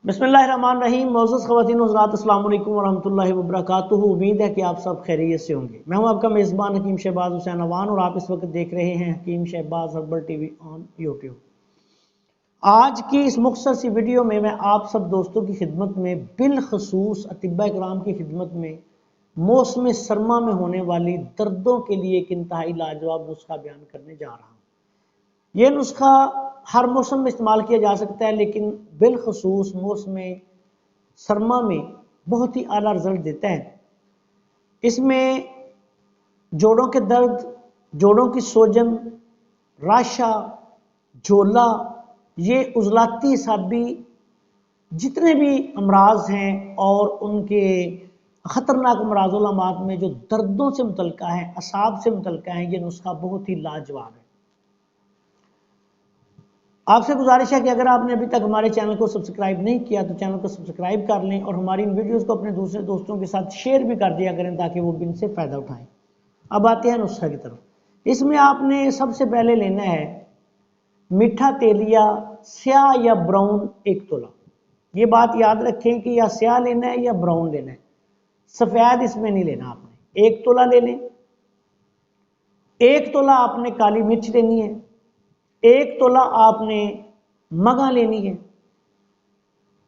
बिस्मिल्लाहिर्रहमानिर्रहीम। मौजूद ख़वातीन और हज़रात, अस्सलाम वालेकुम वरहमतुल्लाहि वबरकातुहू। उम्मीद है कि आप सब खैरियत से होंगे। मैं हूं आपका मेज़बान हकीम शहबाज हुसैन अवान और आप इस वक्त देख रहे हैं Hakeem Shahbaz herbal TV on YouTube. आज की इस मुख्तसर सी वीडियो में मैं आप सब दोस्तों की खिदमत में, बिलखसूस अतिब्बा इकराम की खिदमत में, मौसम सरमा में होने वाली दर्दों के लिए एक इंतहाई लाजवाब नुस्खा बयान करने जा रहा हूँ। ये नुस्खा हर मौसम में इस्तेमाल किया जा सकता है, लेकिन बिलखसूस मौसम सरमा में बहुत ही आला रिजल्ट देता है। इसमें जोड़ों के दर्द, जोड़ों की सोजन, राशा, झोला, ये उजलाती हिसाबी जितने भी अमराज हैं और उनके ख़तरनाक अमराज़ में जो दर्दों से मुतल्लिक़ा है, असाब से मुतल्लिक़ा है, ये नुस्खा बहुत ही लाजवाब है। आपसे गुजारिश है कि अगर आपने अभी तक हमारे चैनल को सब्सक्राइब नहीं किया तो चैनल को सब्सक्राइब कर लें और हमारी इन वीडियोस को अपने दूसरे दोस्तों के साथ शेयर भी कर दिया करें ताकि वो भी इनसे फ़ायदा उठाएं। अब आते हैं नुस्खा की तरफ। इसमें आपने सबसे पहले लेना है मीठा तेलिया स्याह या ब्राउन 1 तोला। ये बात याद रखें कि या स्याह लेना है या ब्राउन लेना है, सफ़ेद इसमें नहीं लेना। आपने 1 तोला ले लें। 1 तोला आपने काली मिर्च लेनी है। 1 तोला आपने मगा लेनी है।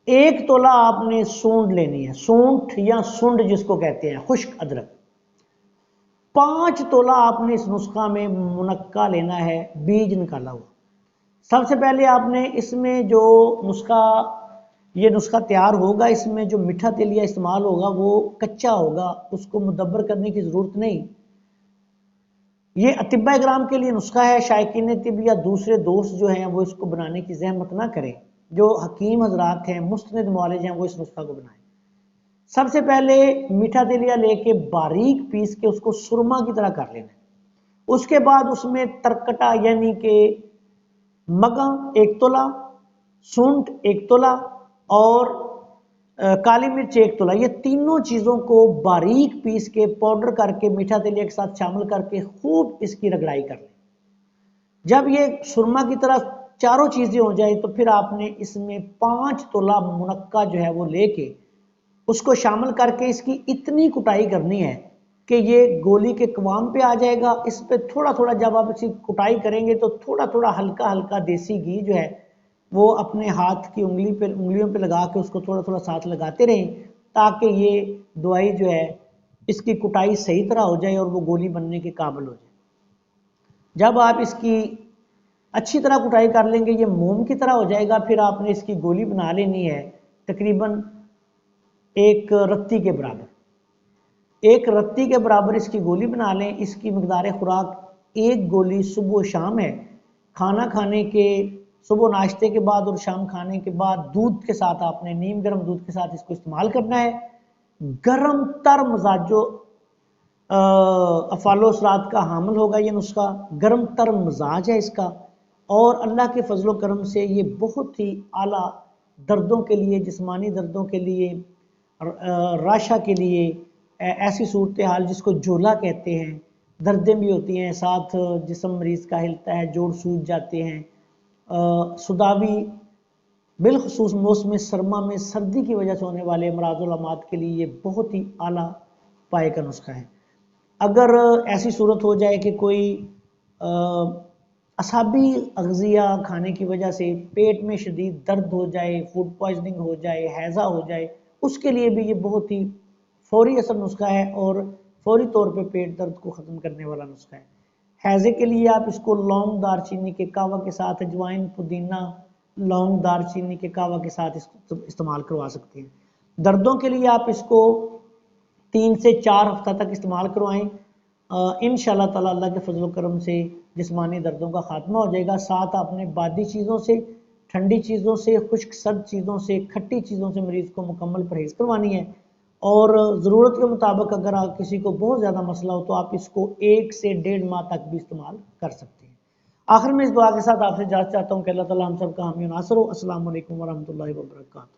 1 तोला आपने सूंड लेनी है, सूंठ या सुंड जिसको कहते हैं, खुश्क अदरक। 5 तोला आपने इस नुस्खा में मुनक्का लेना है, बीज निकाला हुआ। सबसे पहले आपने इसमें जो ये नुस्खा तैयार होगा, इसमें जो मीठा तेलिया इस्तेमाल होगा वो कच्चा होगा, उसको मुदब्बर करने की ज़रूरत नहीं। ये अतिब्बा इकराम के लिए नुस्खा है। शायकीन तिब या दूसरे दोस्त जो हैं वो इसको बनाने की ज़हमत ना करें। जो हकीम हजरात हैं, मुस्तनिद मुआलिज हैं, वो इस नुस्खा को बनाएं। सबसे पहले मीठा तेलिया लेके बारीक पीस के उसको सुरमा की तरह कर लेना है। उसके बाद उसमें तरकटा यानी कि मगा 1 तोला, सूंठ 1 तोला और काली मिर्च 1 तोला, ये तीनों चीज़ों को बारीक पीस के पाउडर करके मीठा तेलिया के साथ शामिल करके खूब इसकी रगड़ाई कर लें। जब ये सुरमा की तरह चारों चीज़ें हो जाए तो फिर आपने इसमें 5 तोला मुनक्का जो है वो लेके उसको शामिल करके इसकी इतनी कुटाई करनी है कि ये गोली के कवाम पे आ जाएगा। इस पे थोड़ा थोड़ा जब आप इसकी कुटाई करेंगे तो थोड़ा थोड़ा हल्का हल्का देसी घी जो है वो अपने हाथ की उंगलियों पे लगा के उसको थोड़ा थोड़ा साथ लगाते रहें ताकि ये दवाई जो है इसकी कुटाई सही तरह हो जाए और वो गोली बनने के काबिल हो जाए। जब आप इसकी अच्छी तरह कुटाई कर लेंगे, ये मोम की तरह हो जाएगा, फिर आपने इसकी गोली बना लेनी है तकरीबन 1 रत्ती के बराबर। 1 रत्ती के बराबर इसकी गोली बना लें। इसकी मकदार खुराक 1 गोली सुबह शाम है। खाना खाने के, सुबह नाश्ते के बाद और शाम खाने के बाद दूध के साथ, आपने नीम गर्म दूध के साथ इसको इस्तेमाल करना है। गर्म तर मजाजो अफालो सरात का हामिल होगा ये नुस्खा। गर्म तर मजाज है इसका और अल्लाह के फजलो करम से ये बहुत ही आला दर्दों के लिए, जिस्मानी दर्दों के लिए, राशा के लिए, ऐसी सूरत हाल जिसको झोला कहते हैं, दर्दें भी होती हैं, साथ जिस्म मरीज़ का हिलता है, जोड़ सूज जाते हैं, सुदावी, बिलखसूस मौसम सरमा में सर्दी की वजह से होने वाले अमराज़ के लिए ये बहुत ही आला पाए का नुस्खा है। अगर ऐसी सूरत हो जाए कि कोई असाबी अग़ज़िया खाने की वजह से पेट में शदीद दर्द हो जाए, फूड पॉइजनिंग हो जाए, हैज़ा हो जाए, उसके लिए भी ये बहुत ही फौरी असर नुस्खा है और फौरी तौर पे पेट दर्द को ख़त्म करने वाला नुस्खा है। हैज़े के लिए आप इसको लौंग दारचीनी के कहवा के साथ, अजवाइन, पुदीना, लौंग दारचीनी के कहवा के साथ इस्तेमाल करवा सकते हैं। दर्दों के लिए आप इसको 3 से 4 हफ्ता तक इस्तेमाल करवाएं। इंशाअल्लाह ताला अल्लाह के फजल करम से जिस्मानी दर्दों का खात्मा हो जाएगा। साथ आपने बादी चीज़ों से, ठंडी चीज़ों से, खुश्क सर्द चीज़ों से, खट्टी चीज़ों से मरीज़ को मुकम्मल परहेज़ करवानी है। और ज़रूरत के मुताबिक अगर आप किसी को बहुत ज़्यादा मसला हो तो आप इसको 1 से 1.5 माह तक भी इस्तेमाल कर सकते हैं। आखिर में इस दुआ के साथ आपसे इजाज़त चाहता हूँ कि अल्लाह ताला हम सब का हामी नासर हो। अस्सलाम वालेकुम वरहमतुल्लाहि वबरकातुहू।